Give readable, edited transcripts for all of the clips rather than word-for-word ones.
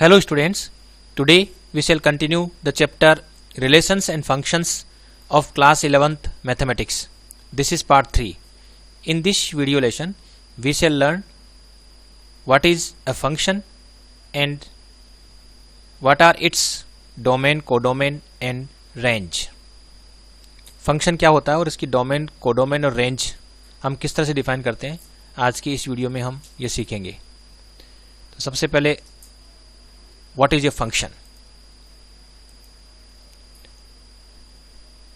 Hello students, today we shall continue the chapter Relations and Functions of class 11th Mathematics. This is part 3. In this video lesson, we shall learn what is a function and what are its domain, codomain and range. Function क्या होता है और इसकी domain, codomain और range हम किस तरह से डिफाइन करते हैं, आज की इस वीडियो में हम ये सीखेंगे। तो सबसे पहले व्हाट इज ए फंक्शन।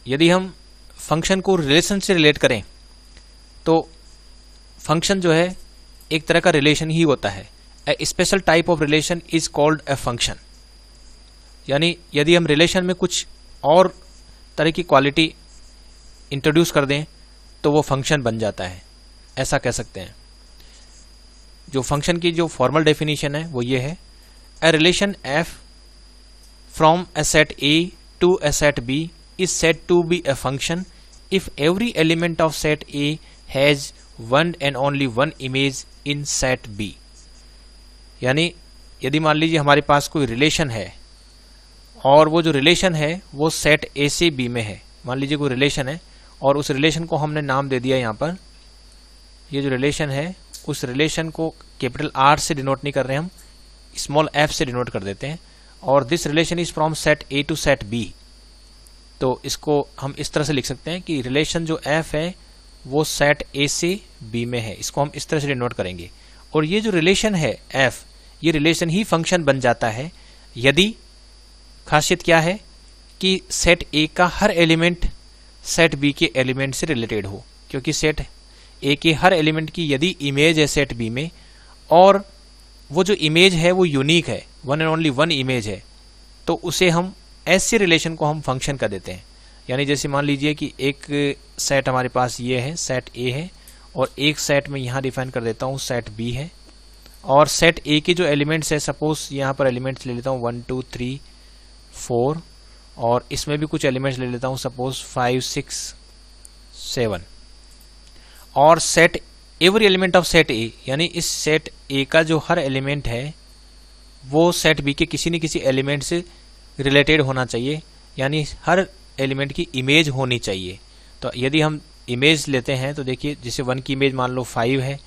यदि हम फंक्शन को रिलेशन से रिलेट करें तो फंक्शन जो है एक तरह का रिलेशन ही होता है। A special type of relation is called a function. यानी यदि हम रिलेशन में कुछ और तरह की क्वालिटी इंट्रोड्यूस कर दें तो वो फंक्शन बन जाता है, ऐसा कह सकते हैं। जो फंक्शन की जो फॉर्मल डेफिनेशन है वो ये है, a relation f from a set A to a set B is said to be a function if every element of set A has one and only one image in set B। यानी यदि मान लीजिए हमारे पास कोई relation है और वो जो रिलेशन है वो सेट A से B में है। मान लीजिए कोई रिलेशन है और उस रिलेशन को हमने नाम दे दिया यहाँ पर, ये जो रिलेशन है उस रिलेशन को कैपिटल R से डिनोट नहीं कर रहे हम, स्मॉल f से डिनोट कर देते हैं। और this relation is from set A to set B। तो इसको हम इस तरह से लिख सकते हैं कि रिलेशन जो f है वो सेट A से B में है। इसको हम इस तरह से डिनोट करेंगे। और ये जो रिलेशन है f, ये रिलेशन ही फंक्शन बन जाता है यदि, खासियत क्या है कि सेट A का हर एलिमेंट सेट B के एलिमेंट से रिलेटेड हो। क्योंकि सेट A के हर एलिमेंट की यदि इमेज है सेट B में और वो जो इमेज है वो यूनिक है, one and only one image है, तो उसे हम ऐसे रिलेशन को हम फंक्शन कर देते हैं। यानी जैसे मान लीजिए कि एक सेट हमारे पास ये है, सेट A है, और एक सेट में यहाँ डिफाइन कर देता हूँ सेट B है, और सेट A के जो एलिमेंट्स है, सपोज यहाँ पर एलिमेंट्स ले लेता हूँ 1 2 3 4, और इसमें भी कुछ एलिमेंट्स ले लेता हूँ सपोज 5 6 7, और set every element of set ए, यानी इस सेट ए का जो हर एलिमेंट है वो सेट बी के किसी न किसी एलिमेंट से रिलेटेड होना चाहिए, यानी हर एलिमेंट की इमेज होनी चाहिए। तो यदि हम इमेज लेते हैं तो देखिए, जैसे 1 की इमेज मान लो 5 है,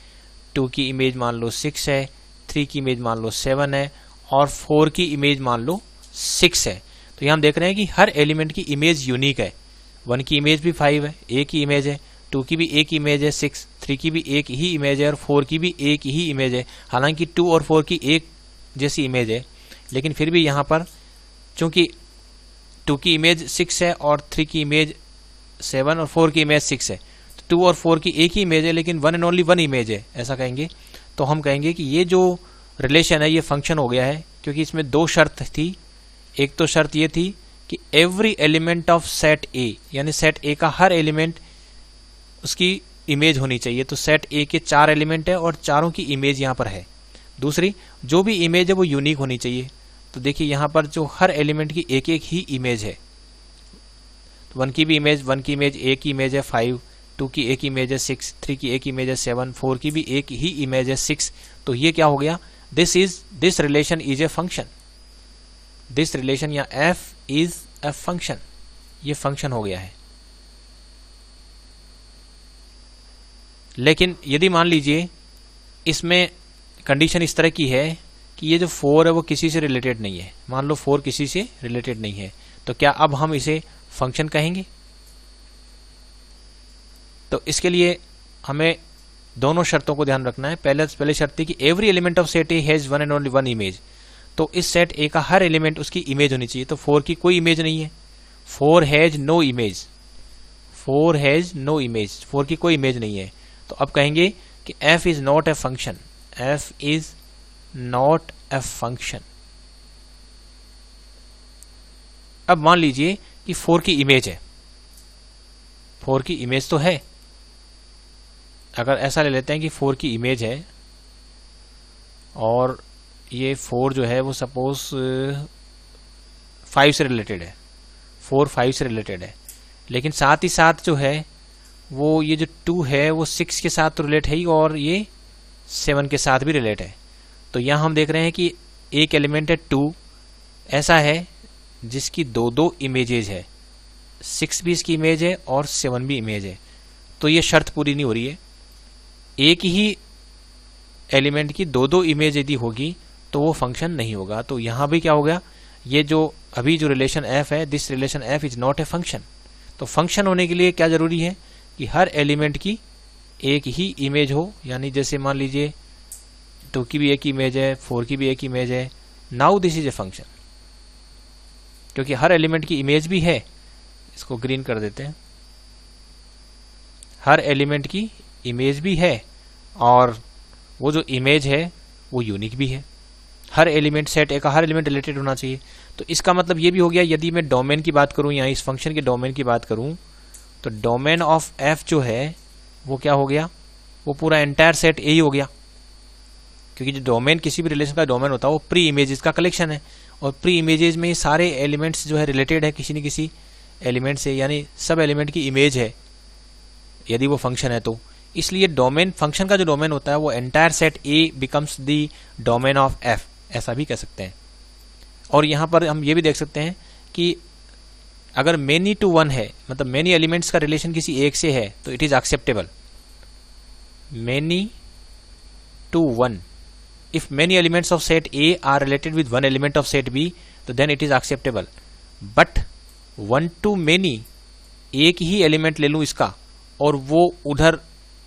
2 की इमेज मान लो 6 है, 3 की इमेज मान लो 7 है, और 4 की इमेज मान लो 6 है। तो यहाँ हम देख रहे हैं कि हर एलिमेंट की इमेज यूनिक है। 1 की इमेज भी 5 है, एक ही इमेज है, 2 की भी एक ही इमेज है, 6 3 की भी एक ही इमेज है, और 4 की भी एक ही इमेज है। हालांकि 2 और 4 की एक जैसी इमेज है, लेकिन फिर भी यहाँ पर चूंकि 2 की इमेज 6 है और 3 की इमेज 7 और 4 की इमेज 6 है, तो 2 और 4 की एक ही इमेज है, लेकिन one and only one image है, ऐसा कहेंगे। तो हम कहेंगे कि ये जो रिलेशन है ये फंक्शन हो गया है, क्योंकि इसमें दो शर्त थी। एक तो शर्त ये थी कि एवरी एलिमेंट ऑफ सेट ए, यानी सेट ए का हर एलिमेंट उसकी इमेज होनी चाहिए। तो सेट ए के 4 एलिमेंट है और चारों की इमेज यहाँ पर है। दूसरी, जो भी इमेज है वो यूनिक होनी चाहिए। तो देखिए यहाँ पर जो हर एलिमेंट की एक एक ही इमेज है। तो 1 की भी इमेज, 1 की इमेज एक ही इमेज है 5, 2 की एक इमेज है 6, 3 की एक इमेज है 7, 4 की भी एक ही इमेज है 6। तो ये क्या हो गया, this relation is a function. This relation या f इज ए फंक्शन, ये फंक्शन हो गया है। लेकिन यदि मान लीजिए इसमें कंडीशन इस तरह की है कि ये जो 4 है वो किसी से रिलेटेड नहीं है, मान लो 4 किसी से रिलेटेड नहीं है, तो क्या अब हम इसे फंक्शन कहेंगे? तो इसके लिए हमें दोनों शर्तों को ध्यान रखना है। पहले शर्त थी कि every element of set A has one and only one image. तो इस सेट ए का हर एलिमेंट उसकी इमेज होनी चाहिए। तो 4 की कोई इमेज नहीं है, 4 has no image, 4 has no image, 4 की कोई इमेज नहीं है। तो अब कहेंगे कि f is not a function, f is not a function. अब मान लीजिए कि 4 की इमेज है, 4 की इमेज तो है। अगर ऐसा ले लेते हैं कि 4 की इमेज है और ये 4 जो है वो सपोज 5 से रिलेटेड है, 4 5 से रिलेटेड है, लेकिन साथ ही साथ जो है वो ये जो 2 है वो 6 के साथ तो रिलेट है ही, और ये 7 के साथ भी रिलेट है। तो यहाँ हम देख रहे हैं कि एक एलिमेंट है 2, ऐसा है जिसकी दो दो इमेजेज है, 6 भी इसकी इमेज है और 7 भी इमेज है, तो ये शर्त पूरी नहीं हो रही है। एक ही एलिमेंट की दो दो इमेज यदि होगी तो वो फंक्शन नहीं होगा। तो यहां भी क्या हो गया, ये जो अभी जो रिलेशन f है, this relation f is not a function. तो फंक्शन होने के लिए क्या जरूरी है कि हर एलिमेंट की एक ही इमेज हो, यानी जैसे मान लीजिए 2 की भी एक इमेज है, 4 की भी एक इमेज है, now this is a function, क्योंकि हर एलिमेंट की इमेज भी है। इसको ग्रीन कर देते हैं। हर एलिमेंट की इमेज भी है और वो जो इमेज है वो यूनिक भी है। हर एलिमेंट सेट ए का हर एलिमेंट रिलेटेड होना चाहिए। तो इसका मतलब ये भी हो गया, यदि मैं डोमेन की बात करूं, यहाँ इस फंक्शन के डोमेन की बात करूं, तो डोमेन ऑफ एफ जो है वो क्या हो गया, वो पूरा एंटायर सेट ए ही हो गया, क्योंकि जो डोमेन किसी भी रिलेशन का डोमेन होता है वो प्री इमेजेस का कलेक्शन है, और प्री इमेजेस में सारे एलिमेंट्स जो है रिलेटेड है किसी न किसी एलिमेंट से, यानी सब एलिमेंट की इमेज है यदि वो फंक्शन है तो। इसलिए डोमेन, फंक्शन का जो डोमेन होता है वो entire set A becomes the domain of F, ऐसा भी कह सकते हैं। और यहां पर हम ये भी देख सकते हैं कि अगर मेनी टू वन है, मतलब मेनी एलिमेंट्स का रिलेशन किसी एक से है, तो it is acceptable. Many to one, if many elements of set A are related with one element of set B, तो then it is acceptable. But one to many, एक ही element ले लूं इसका और वो उधर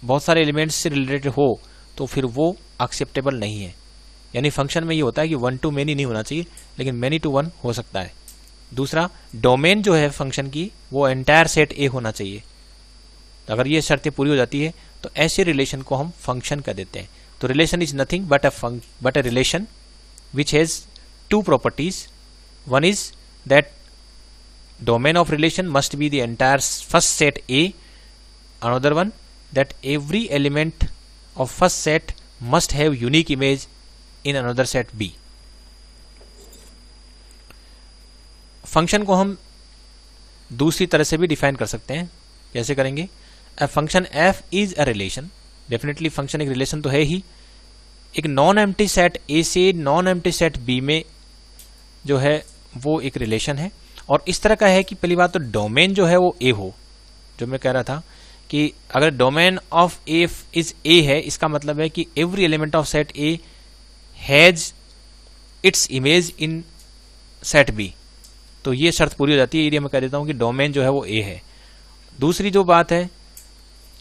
बहुत सारे एलिमेंट्स से रिलेटेड हो, तो फिर वो एक्सेप्टेबल नहीं है। यानी फंक्शन में ये होता है कि 1 to many नहीं होना चाहिए, लेकिन many to 1 हो सकता है। दूसरा, डोमेन जो है फंक्शन की वो एंटायर सेट ए होना चाहिए। तो अगर ये शर्तें पूरी हो जाती है तो ऐसे रिलेशन को हम फंक्शन कह देते हैं। तो relation is nothing but a relation which has two properties. One is that domain of relation must be the entire first set A. Another one, that every element of first set must have unique image in another set B. Function को हम दूसरी तरह से भी define कर सकते हैं। कैसे करेंगे? A function f is a relation. Definitely function एक रिलेशन तो है ही। एक नॉन एम्प्टी सेट A से नॉन एम्प्टी सेट B में जो है वो एक रिलेशन है, और इस तरह का है कि पहली बात तो डोमेन जो है वो ए हो। जो मैं कह रहा था कि अगर domain of A is A है, इसका मतलब है कि every element of set A has its image in set B. तो ये शर्त पूरी हो जाती है, ये मैं कह देता हूं कि डोमेन जो है वो ए है। दूसरी जो बात है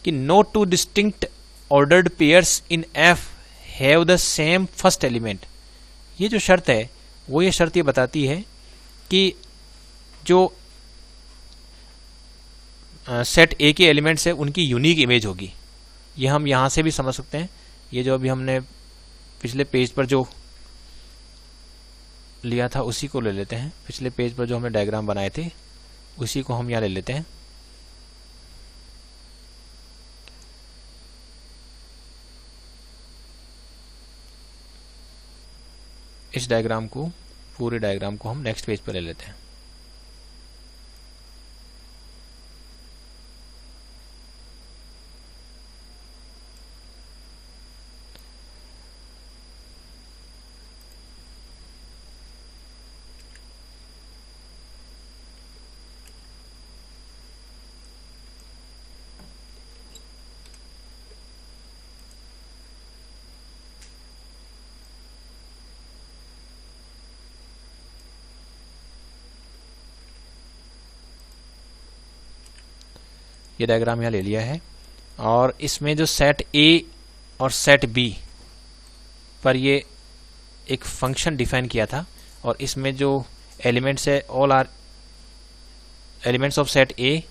कि no two distinct ordered pairs in F have the same first element. ये जो शर्त है वो ये शर्त ये बताती है कि जो सेट ए के एलिमेंट्स है उनकी यूनिक इमेज होगी। ये हम यहां से भी समझ सकते हैं। ये जो अभी हमने पिछले पेज पर जो लिया था उसी को ले लेते हैं। पिछले पेज पर जो हमने डायग्राम बनाए थे उसी को हम यहां ले लेते हैं। इस डायग्राम को, पूरे डायग्राम को हम नेक्स्ट पेज पर ले लेते हैं। ये डायग्राम यहाँ ले लिया है, और इसमें जो सेट ए और सेट बी पर ये एक फंक्शन डिफाइन किया था, और इसमें जो एलिमेंट्स है all are elements of set A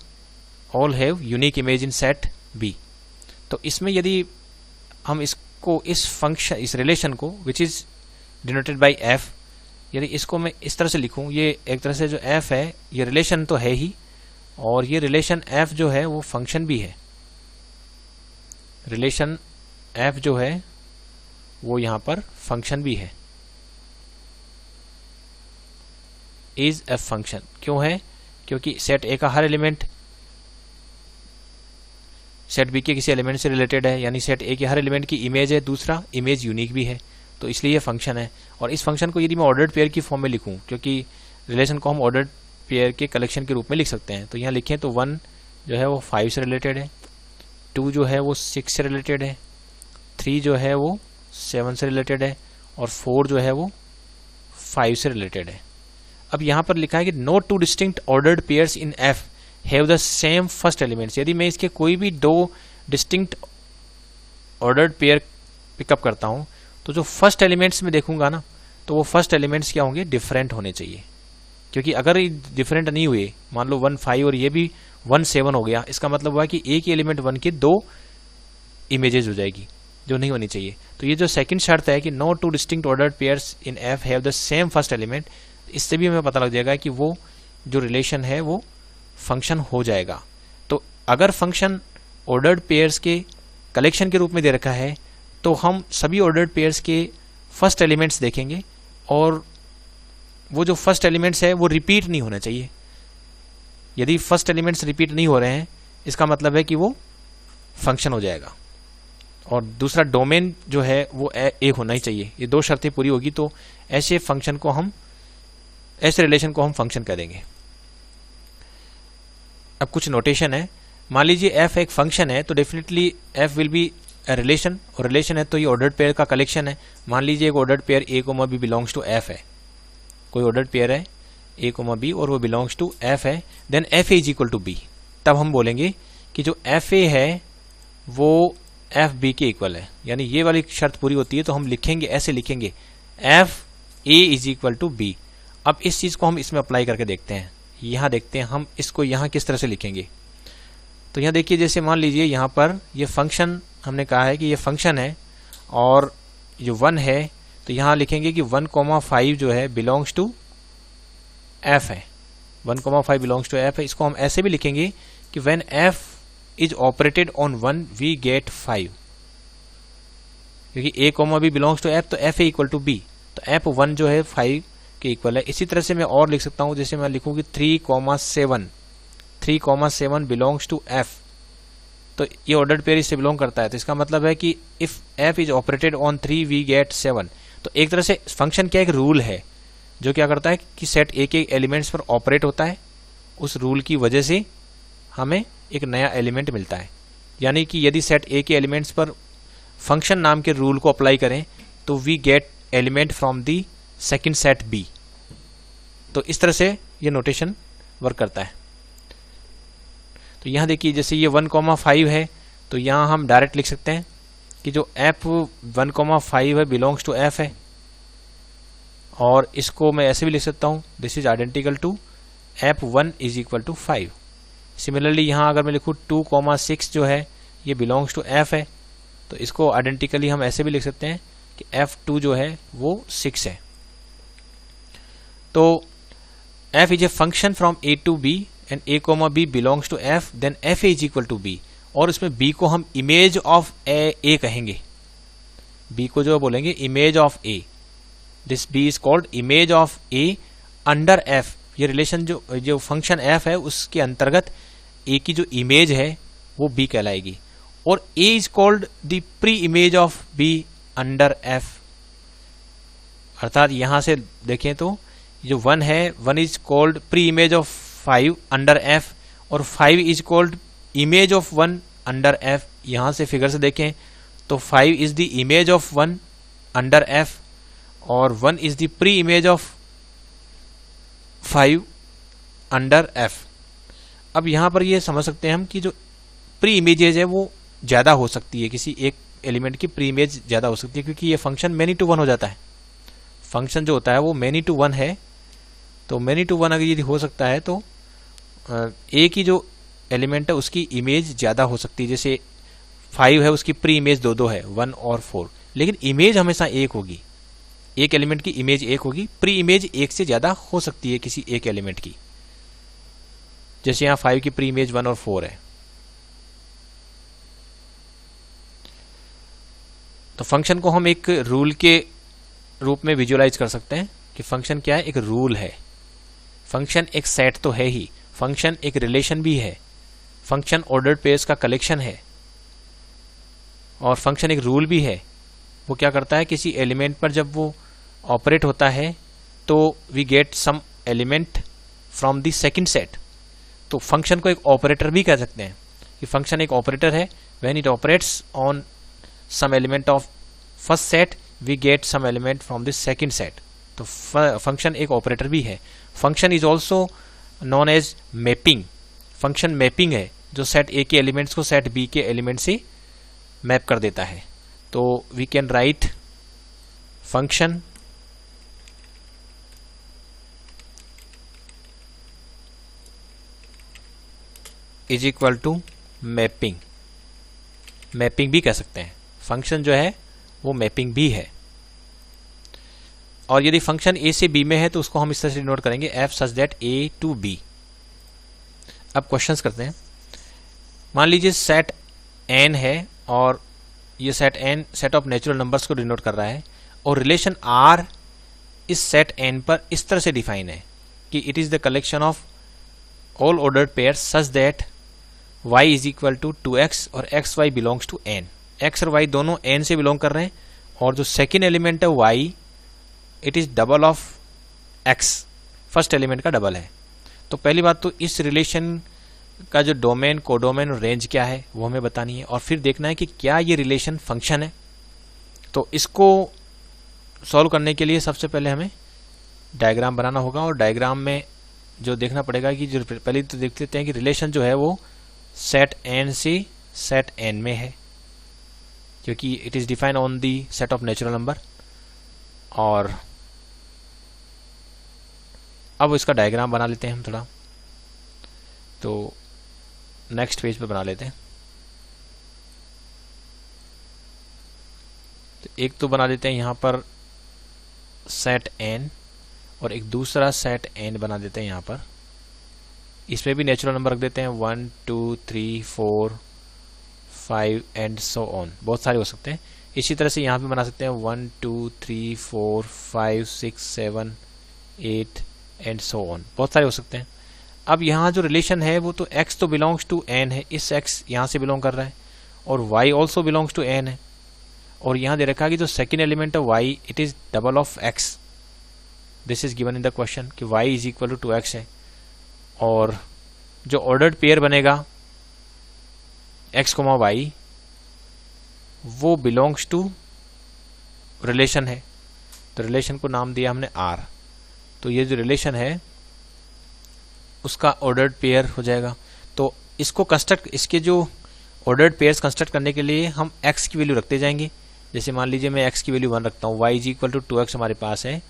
all have unique image in set B. तो इसमें यदि हम इसको, इस फंक्शन, इस रिलेशन को which is denoted by F, यदि इसको मैं इस तरह से लिखूं, ये एक तरह से जो एफ है ये रिलेशन तो है ही, और ये रिलेशन f जो है वो फंक्शन भी है। रिलेशन f जो है वो यहां पर फंक्शन भी है। इज f फंक्शन क्यों है? क्योंकि सेट a का हर एलिमेंट सेट b के किसी एलिमेंट से रिलेटेड है, यानी सेट a के हर एलिमेंट की इमेज है। दूसरा, इमेज यूनिक भी है। तो इसलिए ये फंक्शन है। और इस फंक्शन को यदि मैं ऑर्डर्ड पेयर की फॉर्म में लिखूं, क्योंकि रिलेशन को हम ऑर्डर्ड पेयर के कलेक्शन के रूप में लिख सकते हैं, तो यहाँ लिखें तो 1 जो है वो 5 से रिलेटेड है, 2 जो है वो 6 से रिलेटेड है, 3 जो है वो 7 से रिलेटेड है, और 4 जो है वो 5 से रिलेटेड है। अब यहाँ पर लिखा है कि no two distinct ordered pairs in F have the same first elements. यदि मैं इसके कोई भी 2 डिस्टिंक्ट ऑर्डर्ड पेयर पिकअप करता हूँ, तो जो फर्स्ट एलिमेंट्स में देखूंगा ना, तो वो फर्स्ट एलिमेंट्स क्या होंगे, डिफरेंट होने चाहिए। क्योंकि अगर ये डिफरेंट नहीं हुए, मान लो 1 5 और ये भी 1 7 हो गया, इसका मतलब हुआ कि एक ही एलिमेंट 1 के 2 इमेजेस हो जाएगी, जो नहीं होनी चाहिए। तो ये जो सेकंड शर्त है कि no two distinct ordered pairs in F have the same first element, इससे भी हमें पता लग जाएगा कि वो जो रिलेशन है वो फंक्शन हो जाएगा। तो अगर फंक्शन ऑर्डर्ड पेयर्स के कलेक्शन के रूप में दे रखा है, तो हम सभी ऑर्डर्ड पेयर्स के फर्स्ट एलिमेंट्स देखेंगे, और वो जो फर्स्ट एलिमेंट्स है वो रिपीट नहीं होना चाहिए। यदि फर्स्ट एलिमेंट्स रिपीट नहीं हो रहे हैं, इसका मतलब है कि वो फंक्शन हो जाएगा। और दूसरा, डोमेन जो है वो एक होना ही चाहिए। ये 2 शर्तें पूरी होगी तो ऐसे फंक्शन को हम, ऐसे रिलेशन को हम फंक्शन कह देंगे। अब कुछ नोटेशन है। मान लीजिए एफ एक फंक्शन है, तो definitely F will be a relation, और रिलेशन है तो ये ऑर्डर्ड पेयर का कलेक्शन है। मान लीजिए एक ordered pair A comma B belongs to F है, कोई ऑर्डर्ड पेयर है ए कोमा बी और वो बिलोंग्स टू एफ है, then F A is equal to B. तब हम बोलेंगे कि जो एफ ए है वो एफ बी के इक्वल है, यानी ये वाली शर्त पूरी होती है। तो हम लिखेंगे, ऐसे लिखेंगे, F A is equal to B. अब इस चीज को हम इसमें अप्लाई करके देखते हैं। यहां देखते हैं हम इसको यहां किस तरह से लिखेंगे। तो यहां देखिए, जैसे मान लीजिए यहां पर ये फंक्शन, हमने कहा है कि ये फंक्शन है और जो 1 है, तो यहां लिखेंगे कि 1,5 जो है बिलोंग्स टू एफ है, 1,5 बिलोंग्स टू एफ है। इसको हम ऐसे भी लिखेंगे कि when f is operated on 1 we get 5, क्योंकि a comma B belongs to f, तो f a equal to b, तो एफ 1 जो है 5 के इक्वल है। इसी तरह से मैं और लिख सकता हूं, जैसे मैं लिखूं कि 3,7 बिलोंग्स टू एफ, तो ये ऑर्डर्ड पेयर इससे बिलोंग करता है। तो इसका मतलब है कि if F is operated on 3 we get 7। तो एक तरह से फंक्शन क्या, एक रूल है जो क्या करता है कि सेट ए के एलिमेंट्स पर ऑपरेट होता है। उस रूल की वजह से हमें एक नया एलिमेंट मिलता है। यानी कि यदि सेट ए के एलिमेंट्स पर फंक्शन नाम के रूल को अप्लाई करें, तो we get element from the second set B. तो इस तरह से ये नोटेशन वर्क करता है। तो यहां देखिए, जैसे ये 1,5 है, तो यहां हम डायरेक्ट लिख सकते हैं कि जो एफ 1,5 है बिलोंग्स टू एफ है, और इसको मैं ऐसे भी लिख सकता हूं, this is identical to F 1 is equal to 5। Similarly यहां अगर मैं लिखूं 2,6 जो है ये बिलोंग्स टू एफ है, तो इसको आइडेंटिकली हम ऐसे भी लिख सकते हैं कि f2 जो है वो 6 है। तो f is a function from a to b and a comma b belongs to f, then f is equal to b, और इसमें b को हम इमेज ऑफ a कहेंगे। b को जो बोलेंगे image of a, this b is called image of a under f। ये relation जो फंक्शन f है उसके अंतर्गत a की जो इमेज है वो b कहलाएगी, और a is called the pre image of b under f। अर्थात यहां से देखें तो जो 1 है, 1 is called pre image of 5 under f, और 5 is called image of 1 under f। यहां से फिगर से देखें तो 5 is the image of 1 under f, और 1 is the pre image of 5 under f। अब यहां पर ये समझ सकते हैं हम कि जो प्री इमेजेज है वो ज्यादा हो सकती है, किसी एक एलिमेंट की प्री इमेज ज्यादा हो सकती है, क्योंकि ये फंक्शन मेनी टू 1 हो जाता है। फंक्शन जो होता है वो मेनी टू 1 है, तो मेनी टू 1 अगर यदि हो सकता है तो ए की जो एलिमेंट है उसकी इमेज ज्यादा हो सकती है। जैसे 5 है, उसकी प्री इमेज 2 है, 1 और 4, लेकिन इमेज हमेशा एक होगी, एक एलिमेंट की इमेज एक होगी, प्री इमेज एक से ज्यादा हो सकती है किसी एक एलिमेंट की। जैसे यहां 5 की प्री इमेज 1 और 4 है। तो फंक्शन को हम एक रूल के रूप में विजुअलाइज कर सकते हैं कि फंक्शन क्या है, एक रूल है। फंक्शन एक सेट तो है ही, फंक्शन एक रिलेशन भी है, फंक्शन ऑर्डर्ड पेयर्स का कलेक्शन है, और फंक्शन एक रूल भी है। वो क्या करता है, किसी एलिमेंट पर जब वो ऑपरेट होता है तो we get some element from the second set. तो फंक्शन को एक ऑपरेटर भी कह सकते हैं कि फंक्शन एक ऑपरेटर है। When it operates on some element of first set we get some element from the second set. तो फंक्शन एक ऑपरेटर भी है। Function is also known as mapping. Function mapping है जो सेट ए के elements को set B के element से मैप कर देता है। तो we can write function is equal to mapping. Mapping भी कह सकते हैं, फंक्शन जो है वो मैपिंग भी है। और यदि फंक्शन ए से बी में है तो उसको हम इस तरह से डिनोट करेंगे F such that A to B. अब क्वेश्चंस करते हैं। मान लीजिए सेट एन है और ये set N set of natural numbers को डिनोट कर रहा है और रिलेशन आर इस सेट एन पर इस तरह से डिफाइन है कि it is the collection of all ordered pairs such that y is equal to 2x और x y belongs to n। x और y दोनों n से बिलोंग कर रहे हैं और जो सेकेंड एलिमेंट है y it is double of x, first element का डबल है। तो पहली बात तो इस रिलेशन का जो डोमेन, कोडोमेन और रेंज क्या है वो हमें बतानी है और फिर देखना है कि क्या ये रिलेशन फंक्शन है। तो इसको सॉल्व करने के लिए सबसे पहले हमें डायग्राम बनाना होगा और डायग्राम में जो देखना पड़ेगा कि जो पहले तो देख लेते हैं कि रिलेशन जो है वो सेट एन से सेट एन में है क्योंकि it is defined on the set of natural number. और अब इसका डायग्राम बना लेते हैं हम थोड़ा, तो नेक्स्ट पेज पे बना लेते हैं। तो एक तो बना देते हैं यहाँ पर सेट एन और एक दूसरा सेट एन बना देते हैं यहाँ पर। इसमें भी नेचुरल नंबर रख देते हैं 1 2 3 4 5 एंड सो ऑन, बहुत सारे हो सकते हैं। इसी तरह से यहाँ पे बना सकते हैं 1 2 3 4 5 6 7 8 एंड सो ऑन, बहुत सारे हो सकते हैं। अब यहाँ जो रिलेशन है वो तो x तो बिलोंग्स टू n है, इस x यहाँ से बिलोंग कर रहा है और y also belongs to n है और यहाँ दे रखा है कि जो सेकेंड एलिमेंट है y it is double of x। This is given in the question कि y is equal to 2x है और जो ऑर्डर्ड पेयर बनेगा x, y वो बिलोंग्स टू रिलेशन है। तो रिलेशन को नाम दिया हमने r। तो ये जो रिलेशन है उसका ऑर्डर्ड पेयर हो जाएगा। तो इसको कंस्ट्रक्ट, इसके जो ऑर्डर्ड पेयर्स कंस्ट्रक्ट करने के लिए हम x की वैल्यू रखते जाएंगे। जैसे मान लीजिए मैं x की वैल्यू 1 रखता हूँ, y is equal to 2x हमारे पास है।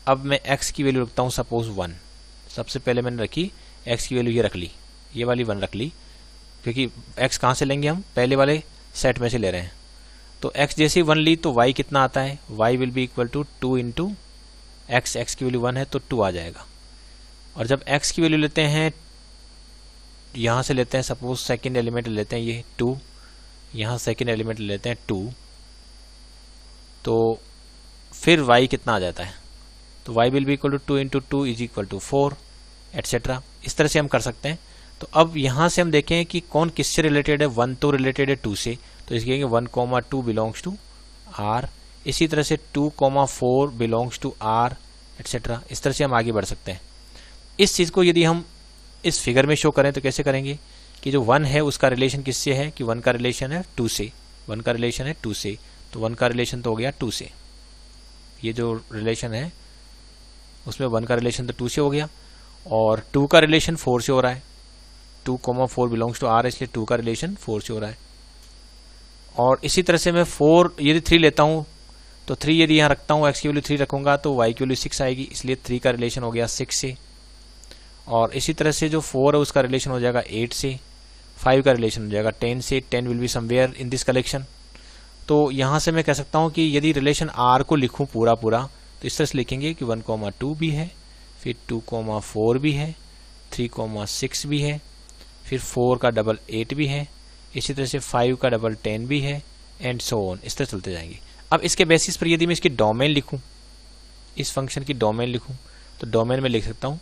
अब मैं x की वैल्यू रखता हूँ सपोज 1। सबसे पहले मैंने रखी x की वैल्यू ये रख ली, ये वाली 1 रख ली क्योंकि x कहाँ से लेंगे, हम पहले वाले सेट में से ले रहे हैं। तो x जैसे ही 1 ली तो y कितना आता है, y will be equal to 2 into x. X की वैल्यू 1 है तो 2 आ जाएगा। और जब x की वैल्यू लेते हैं, यहाँ से लेते हैं सपोज सेकेंड एलिमेंट लेते हैं ये 2, यहाँ सेकेंड एलिमेंट लेते हैं 2, तो फिर y कितना आ जाता है, तो y will be equal to 2 into 2 is equal to 4 etcetera. इस तरह से हम कर सकते हैं। तो अब यहाँ से हम देखें कि कौन किससे रिलेटेड है। 1 तो रिलेटेड है 2 से, तो इसके 1 2 बिलोंग्स टू r। इसी तरह से 2 4 बिलोंग्स टू r एटसेट्रा। इस तरह से हम आगे बढ़ सकते हैं। इस चीज़ को यदि हम इस फिगर में शो करें तो कैसे करेंगे कि जो 1 है उसका रिलेशन किससे है, कि 1 का रिलेशन है 2 से, 1 का रिलेशन है 2 से, तो 1 का रिलेशन तो हो गया 2 से। ये जो रिलेशन है उसमें 1 का रिलेशन तो 2 से हो गया और 2 का रिलेशन 4 से हो रहा है। 2 4 बिलोंग्स टू r, इसलिए 2 का रिलेशन 4 से हो रहा है। और इसी तरह से मैं 4 यदि 3 लेता हूँ तो 3 यदि यहाँ रखता हूँ, x की वैल्यू 3 रखूँगा तो y की वैल्यू 6 आएगी, इसलिए 3 का रिलेशन हो गया 6 से। और इसी तरह से जो 4 है उसका रिलेशन हो जाएगा 8 से, 5 का रिलेशन हो जाएगा 10 से, 10 will be somewhere in this collection. तो यहाँ से मैं कह सकता हूँ कि यदि रिलेशन r को लिखूँ पूरा पूरा तो इस तरह से लिखेंगे कि 1 2 भी है, फिर 2 4 भी है, 3 6 भी है, फिर 4 का डबल 8 भी है, इसी तरह से 5 का डबल 10 भी है एंड सो ऑन। इस तरह चलते जाएंगे। अब इसके बेसिस पर यदि मैं इसकी डोमेन लिखूं, इस फंक्शन की डोमेन लिखूं, तो डोमेन में लिख सकता हूं।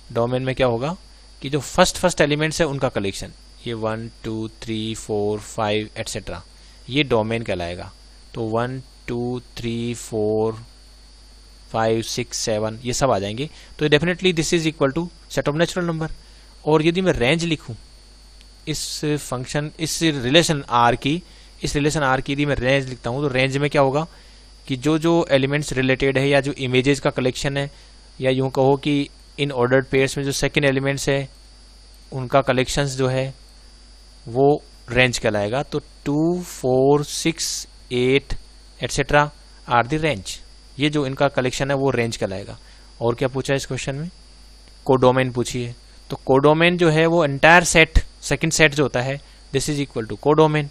डोमेन में क्या होगा कि जो फर्स्ट एलिमेंट्स है उनका कलेक्शन, ये 1 2 3 4 5 एटसेट्रा, ये डोमेन कहलाएगा। तो 1 2 3 4 5 6 7 ये सब आ जाएंगे। तो definitely this is equal to set of natural number. और यदि मैं रेंज लिखूं इस फंक्शन इस रिलेशन आर की यदि मैं रेंज लिखता हूं तो रेंज में क्या होगा कि जो जो एलिमेंट्स रिलेटेड है या जो इमेजेस का कलेक्शन है, या यूं कहो कि इन ऑर्डर्ड पेयर्स में जो सेकंड एलिमेंट्स है उनका कलेक्शंस जो है वो रेंज कहलाएगा। तो 2 4 6 8 एटसेट्रा आर द रेंज। ये जो इनका कलेक्शन है वो रेंज कहलाएगा। और क्या पूछा है इस क्वेश्चन में? कोडोमेन पूछी है। तो कोडोमेन जो है वो एंटायर सेट, सेकंड सेट जो होता है, this is equal to codomain.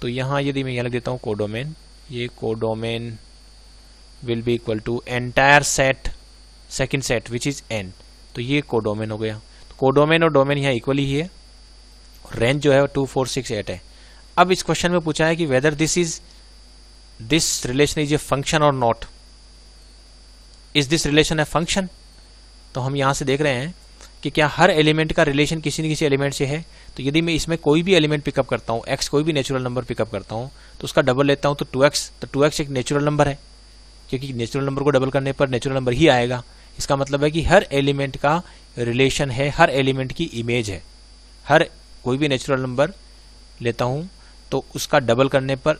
तो यहाँ यदि मैं यहाँ लिख देता हूँ कोडोमेन, ये codomain will be equal to entire set second set which is N. तो ये कोडोमेन हो गया। तो कोडोमेन और डोमेन यहाँ इक्वली ही है। रेंज जो है 2 4 6 8 है। अब इस क्वेश्चन में पूछा है कि whether this relation is a function और not. Is this relation a function? तो हम यहां से देख रहे हैं कि क्या हर एलिमेंट का रिलेशन किसी न किसी एलिमेंट से है। तो यदि मैं इसमें कोई भी एलिमेंट पिकअप करता हूं, x कोई भी नेचुरल नंबर पिकअप करता हूं, तो उसका डबल लेता हूं तो 2x। तो 2x एक नेचुरल नंबर है, क्योंकि नेचुरल नंबर को डबल करने पर नेचुरल नंबर ही आएगा। इसका मतलब है कि हर एलिमेंट का रिलेशन है, हर एलिमेंट की इमेज है। हर कोई भी नेचुरल नंबर लेता हूं तो उसका डबल करने पर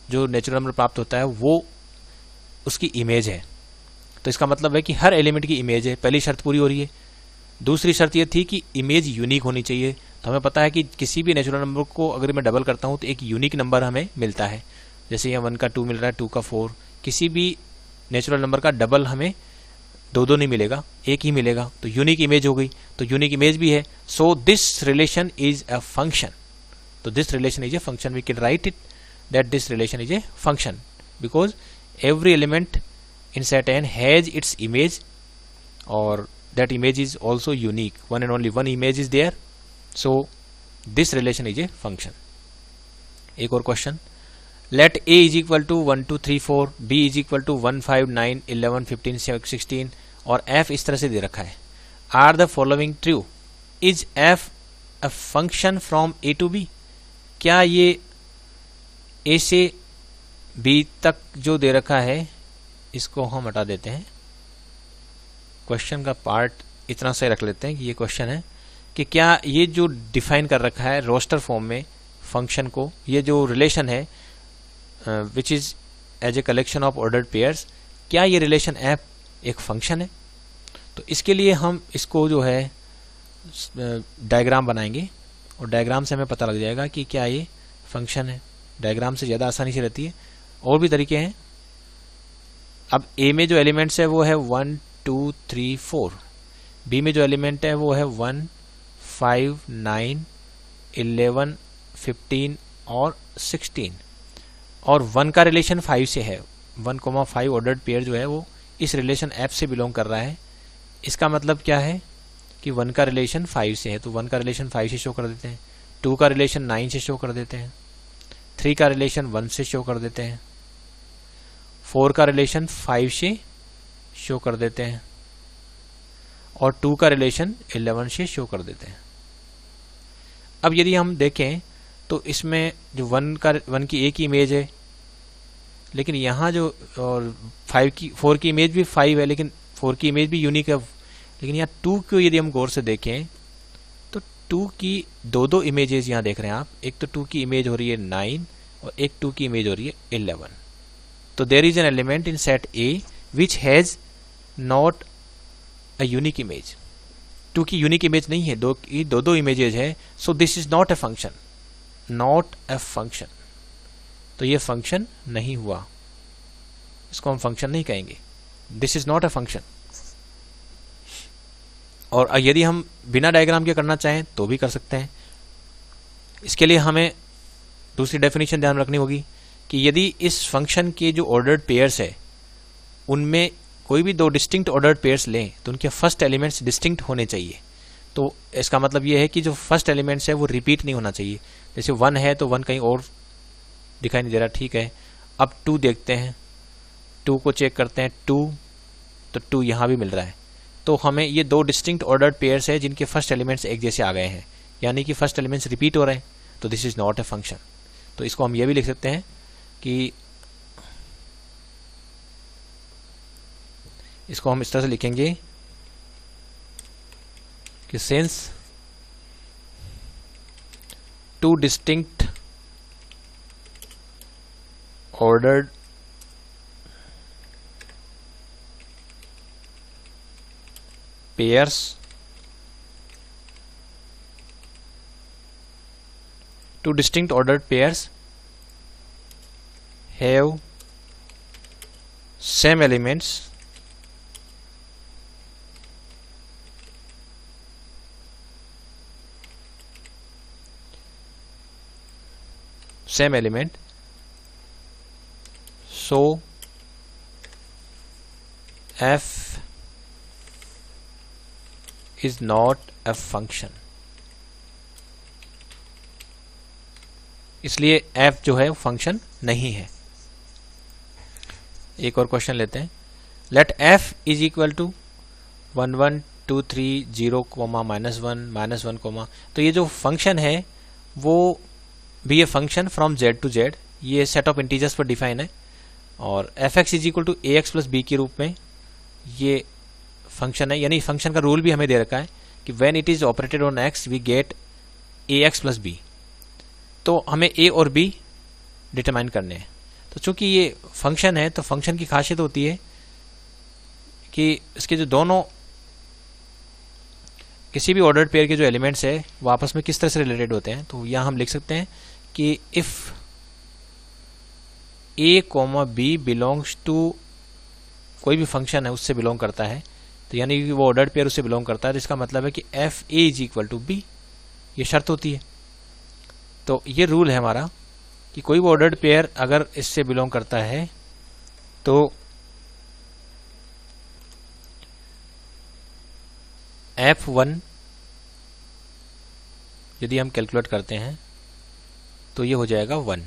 जो नेचुरल नंबर प्राप्त होता है वो उसकी इमेज है। तो इसका मतलब है कि हर एलिमेंट की इमेज है। पहली शर्त पूरी हो रही है। दूसरी शर्त ये थी कि इमेज यूनिक होनी चाहिए। तो हमें पता है कि किसी भी नेचुरल नंबर को अगर मैं डबल करता हूं तो एक यूनिक नंबर हमें मिलता है। जैसे यहाँ 1 का 2 मिल रहा है, 2 का 4। किसी भी नेचुरल नंबर का डबल हमें दो नहीं मिलेगा, एक ही मिलेगा। तो यूनिक इमेज हो गई। तो यूनिक इमेज भी है। So this relation is a function. तो this relation is a function. We can write it that this relation is a function because every element in set n has its image or that image is also unique. One and only one image is there. So this relation is a function. एक और question, let a is equal to 1 2 3 4, b is equal to 1 5 9 11 15 16 और f इस तरह से दे रखा है। Are the following true? Is f a function from a to b? क्या ये a से b तक जो दे रखा है इसको हम हटा देते हैं। क्वेश्चन का पार्ट इतना से रख लेते हैं कि ये क्वेश्चन है कि क्या ये जो डिफाइन कर रखा है रोस्टर फॉर्म में फंक्शन को, ये जो रिलेशन है which is as a collection of ordered pairs, क्या ये रिलेशन एफ एक फंक्शन है? तो इसके लिए हम इसको जो है डायग्राम बनाएंगे और डायग्राम से हमें पता लग जाएगा कि क्या ये फंक्शन है। डायग्राम से ज़्यादा आसानी से रहती है। और भी तरीके हैं। अब ए में जो एलिमेंट्स है वो है 1 2 3 4, बी में जो एलिमेंट है वो है 1 5 9 11 15 और 16 और 1 का रिलेशन 5 से है। 1,5 ऑर्डर्ड पेयर जो है वो इस रिलेशन एफ से बिलोंग कर रहा है। इसका मतलब क्या है कि 1 का रिलेशन 5 से है, तो 1 का रिलेशन 5 से शो कर देते हैं, 2 का रिलेशन 9 से शो कर देते हैं, 3 का रिलेशन 1 से शो कर देते हैं, 4 का रिलेशन 5 से शो कर देते हैं और 2 का रिलेशन 11 से शो कर देते हैं। अब यदि हम देखें तो इसमें जो 1 की एक ही इमेज है, लेकिन यहाँ जो और 4 की इमेज भी 5 है, लेकिन 4 की इमेज भी यूनिक है। लेकिन यहाँ 2 को यदि हम गौर से देखें तो 2 की दो इमेजेस यहाँ देख रहे हैं आप। एक तो 2 की इमेज हो रही है 9 और एक 2 की इमेज हो रही है 11। तो there is an element in set A which has not a unique image. 2 की यूनिक इमेज नहीं है, दो इमेजेज है। So this is not a function, not a function. तो ये फंक्शन नहीं हुआ, इसको हम फंक्शन नहीं कहेंगे। This is not a function. और यदि हम बिना डायग्राम के करना चाहें तो भी कर सकते हैं। इसके लिए हमें दूसरी डेफिनेशन ध्यान रखनी होगी कि यदि इस फंक्शन के जो ऑर्डर्ड पेयर्स है उनमें कोई भी 2 डिस्टिंक्ट ऑर्डर्ड पेयर्स लें तो उनके फर्स्ट एलिमेंट्स डिस्टिंक्ट होने चाहिए। तो इसका मतलब यह है कि जो फर्स्ट एलिमेंट्स है वो रिपीट नहीं होना चाहिए। जैसे 1 है तो 1 कहीं और दिखाई नहीं दे रहा, ठीक है। अब 2 देखते हैं, 2 को चेक करते हैं, 2 तो 2 यहाँ भी मिल रहा है। तो हमें ये 2 डिस्टिंक्ट ऑर्डर्ड पेयर्स है जिनके फर्स्ट एलिमेंट्स एक जैसे आ गए हैं, यानी कि फर्स्ट एलिमेंट्स रिपीट हो रहे हैं। तो this is not a function. तो इसको हम ये भी लिख सकते हैं कि इसको हम इस तरह से लिखेंगे कि since two distinct ordered pairs two distinct ordered pairs have same elements so f is not a function। इसलिए f जो है फंक्शन नहीं है। एक और क्वेश्चन लेते हैं। Let f is equal to 1 1 2 3 0 -1 -1 तो ये जो फंक्शन है वो भी ये function from z to z, ये सेट ऑफ इंटीजर्स पर डिफाइन है। और F x is equal to a x plus b के रूप में ये फंक्शन है, यानी फंक्शन का रूल भी हमें दे रखा है कि when it is operated on x we get a x plus b. तो हमें ए और बी डिटरमाइन करने हैं। तो चूंकि ये फंक्शन है तो फंक्शन की खासियत होती है कि इसके जो दोनों किसी भी ऑर्डर्ड पेयर के जो एलिमेंट्स है वो आपस में किस तरह से रिलेटेड होते हैं। तो यहाँ हम लिख सकते हैं कि if a comma b belongs to कोई भी फंक्शन है उससे बिलोंग करता है, तो यानी कि वो ऑर्डर्ड पेयर उससे बिलोंग करता है, तो इसका मतलब है कि F A is equal to B, ये शर्त होती है। तो ये रूल है हमारा कि कोई भी ऑर्डर्ड पेयर अगर इससे बिलोंग करता है तो F1 यदि हम कैलकुलेट करते हैं तो ये हो जाएगा 1।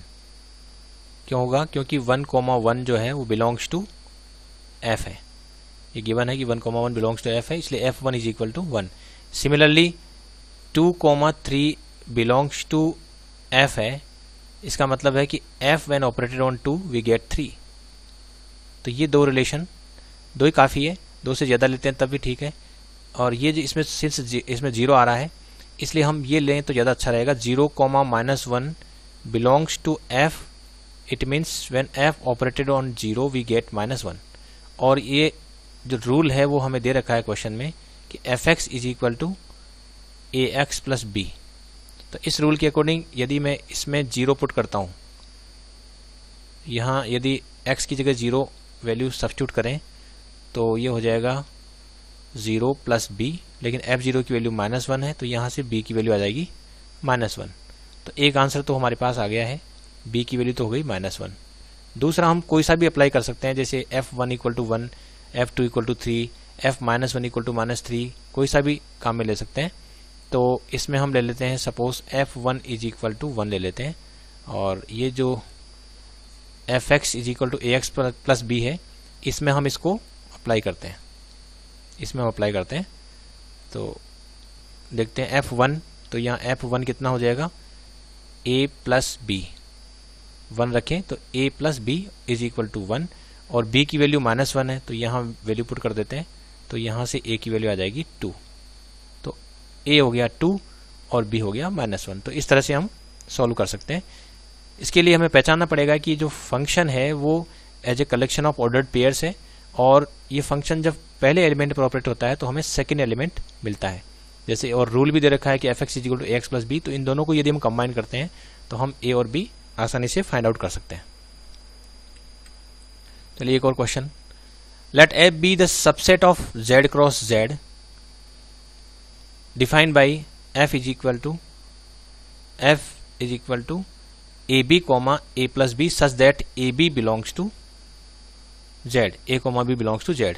क्यों होगा? क्योंकि 1,1 जो है वो बिलोंग्स टू F है। ये गिवन है कि 1,1 बिलोंग्स टू F है, इसलिए F1 is equal to 1। Similarly 2,3 belongs to F है, इसका मतलब है कि F when operated on 2 we get 3। तो ये दो रिलेशन, दो ही काफ़ी है, दो से ज़्यादा लेते हैं तब भी ठीक है। और ये जो इसमें सिंस इसमें 0 आ रहा है इसलिए हम ये लें तो ज़्यादा अच्छा रहेगा। 0,-1 belongs to F, it means when F operated on 0 we get -1। और ये जो रूल है वो हमें दे रखा है क्वेश्चन में कि Fx is equal to AX plus B। तो इस रूल के अकॉर्डिंग यदि मैं इसमें 0 पुट करता हूँ, यहाँ यदि x की जगह 0 वैल्यू सब्स्टिट्यूट करें तो ये हो जाएगा 0 प्लस b, लेकिन f0 की वैल्यू -1 है तो यहाँ से b की वैल्यू आ जाएगी -1। तो एक आंसर तो हमारे पास आ गया है, b की वैल्यू तो हो गई -1। दूसरा हम कोई सा भी अप्लाई कर सकते हैं, जैसे f1 equal to 1, f2 equal to 3, f-1 equal to -3, कोई सा भी काम में ले सकते हैं। तो इसमें हम ले लेते हैं suppose f1 is equal to 1 ले लेते हैं, और ये जो fx is equal to ax plus b है इसमें हम इसको अप्लाई करते हैं, तो देखते हैं f1, तो यहाँ f1 कितना हो जाएगा a प्लस b, 1 रखें तो a plus b is equal to 1, और b की वैल्यू -1 है तो यहाँ वैल्यू पुट कर देते हैं, तो यहाँ से a की वैल्यू आ जाएगी 2। तो a हो गया 2 और b हो गया -1। तो इस तरह से हम सॉल्व कर सकते हैं। इसके लिए हमें पहचानना पड़ेगा कि जो फंक्शन है वो as a collection of ordered pairs है, और ये फंक्शन जब पहले एलिमेंट पर ऑपरेट होता है तो हमें सेकेंड एलिमेंट मिलता है। जैसे और रूल भी दे रखा है कि Fx is equal to AX plus B, तो इन दोनों को यदि हम कंबाइन करते हैं तो हम A और B आसानी से फाइंड आउट कर सकते हैं। चलिए एक और question. Let F be the subset of Z cross Z defined by F is equal to AB comma A plus B such that AB belongs to Z, A comma B belongs to Z।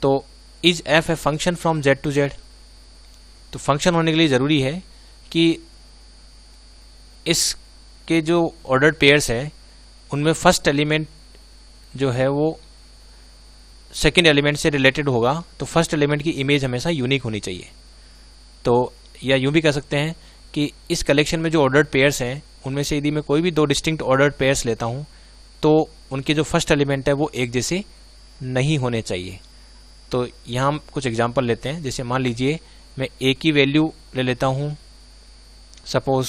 तो is F a function from Z to Z? तो function होने के लिए ज़रूरी है कि इसके जो ऑर्डर्ड पेयर्स है उनमें फर्स्ट एलिमेंट जो है वो सेकंड एलिमेंट से रिलेटेड होगा, तो फर्स्ट एलिमेंट की इमेज हमेशा यूनिक होनी चाहिए। तो या यूँ भी कह सकते हैं कि इस कलेक्शन में जो ऑर्डर्ड पेयर्स हैं उनमें से यदि मैं कोई भी दो डिस्टिंक्ट ऑर्डर्ड पेयर्स लेता हूँ तो उनके जो फर्स्ट एलिमेंट है वो एक जैसे नहीं होने चाहिए। तो यहाँ हम कुछ एग्जांपल लेते हैं। जैसे मान लीजिए मैं ए की वैल्यू ले लेता हूँ, सपोज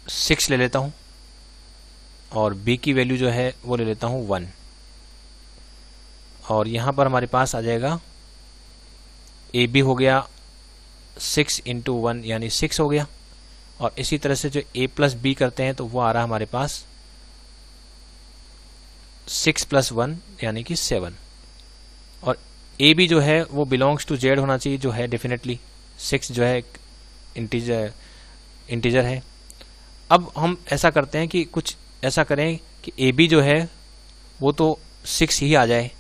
6 ले लेता हूँ, और बी की वैल्यू जो है वो ले लेता हूँ 1, और यहाँ पर हमारे पास आ जाएगा ए बी हो गया 6 इंटू 1 यानी 6 हो गया। और इसी तरह से जो a प्लस बी करते हैं तो वो आ रहा है हमारे पास 6 प्लस 1 यानी कि 7। और ए बी जो है वो बिलोंग्स टू जेड होना चाहिए, जो है डेफिनेटली 6 जो है इंटीजर है। अब हम ऐसा करते हैं कि कुछ ऐसा करें कि ए बी जो है वो तो 6 ही आ जाए।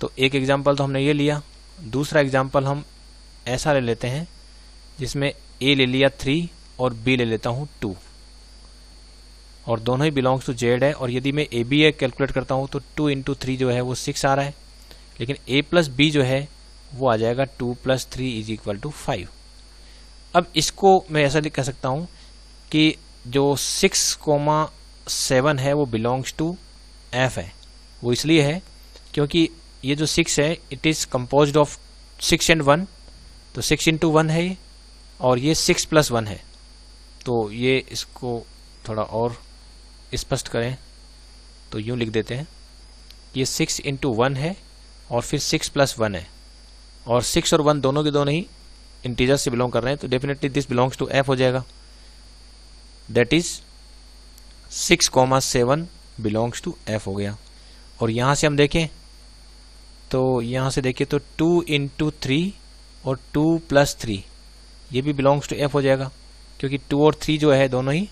तो एक एग्जांपल तो हमने ये लिया, दूसरा एग्जांपल हम ऐसा ले लेते हैं जिसमें ए ले लिया 3 और बी ले लेता हूँ 2, और दोनों ही बिलोंग्स टू जेड है। और यदि मैं ए बी कैलकुलेट करता हूँ तो 2 इंटू 3 जो है वो 6 आ रहा है, लेकिन ए प्लस बी जो है वो आ जाएगा 2 प्लस 3 इज इक्वल टू 5। अब इसको मैं ऐसा कह सकता हूँ कि जो 6,7 है वो बिलोंग्स टू एफ है। वो इसलिए है क्योंकि ये जो 6 है it is composed of 6 and 1, तो 6 इंटू 1 है ये, और ये 6 प्लस 1 है। तो ये इसको थोड़ा और स्पष्ट करें तो यूँ लिख देते हैं, ये 6 इंटू 1 है और फिर 6 प्लस 1 है, और 6 और 1 दोनों के दोनों ही इंटीजर से बिलोंग कर रहे हैं, तो definitely this belongs to F हो जाएगा। That is 6,7 belongs to F हो गया। और यहाँ से हम देखें तो यहाँ से देखिए तो 2 इंटू 3 और 2 प्लस 3 ये भी बिलोंग्स टू एफ हो जाएगा, क्योंकि 2 और 3 जो है दोनों ही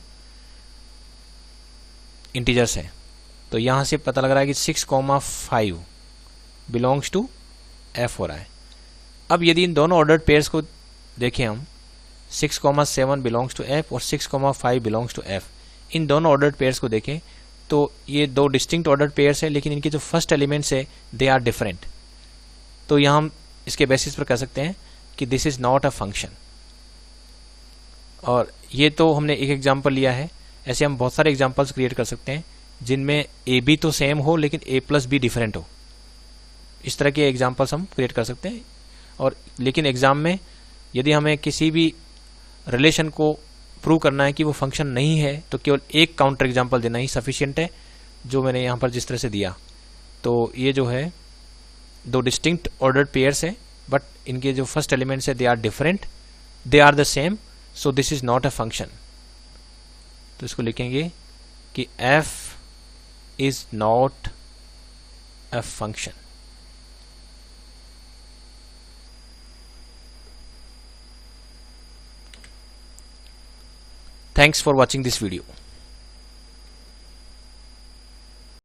इंटीजर्स हैं। तो यहाँ से पता लग रहा है कि 6,5 बिलोंग्स टू एफ हो रहा है। अब यदि इन दोनों ऑर्डर्ड पेयर्स को देखें हम, 6,7 बिलोंग्स टू एफ और 6,5 बिलोंग्स टू एफ, इन दोनों ऑर्डर्ड पेयर्स को देखें तो ये दो डिस्टिंक्ट ऑर्डर्ड पेयर्स है, लेकिन इनके जो फर्स्ट एलिमेंट्स है दे आर डिफरेंट। तो यहाँ हम इसके बेसिस पर कह सकते हैं कि this is not a function. और ये तो हमने एक एग्जांपल लिया है, ऐसे हम बहुत सारे एग्जांपल्स क्रिएट कर सकते हैं जिनमें ए बी तो सेम हो लेकिन ए प्लस बी डिफरेंट हो। इस तरह के एग्जांपल्स हम क्रिएट कर सकते हैं। और लेकिन एग्जाम में यदि हमें किसी भी रिलेशन को प्रूव करना है कि वो फंक्शन नहीं है तो केवल एक काउंटर एग्जांपल देना ही सफिशिएंट है, जो मैंने यहाँ पर जिस तरह से दिया। तो ये जो है दो डिस्टिंक्ट ऑर्डर्ड पेयर्स हैं, बट इनके जो फर्स्ट एलिमेंट्स है they are different, they are the same, so this is not a function. तो इसको लिखेंगे कि f is not a function. Thanks for watching this video.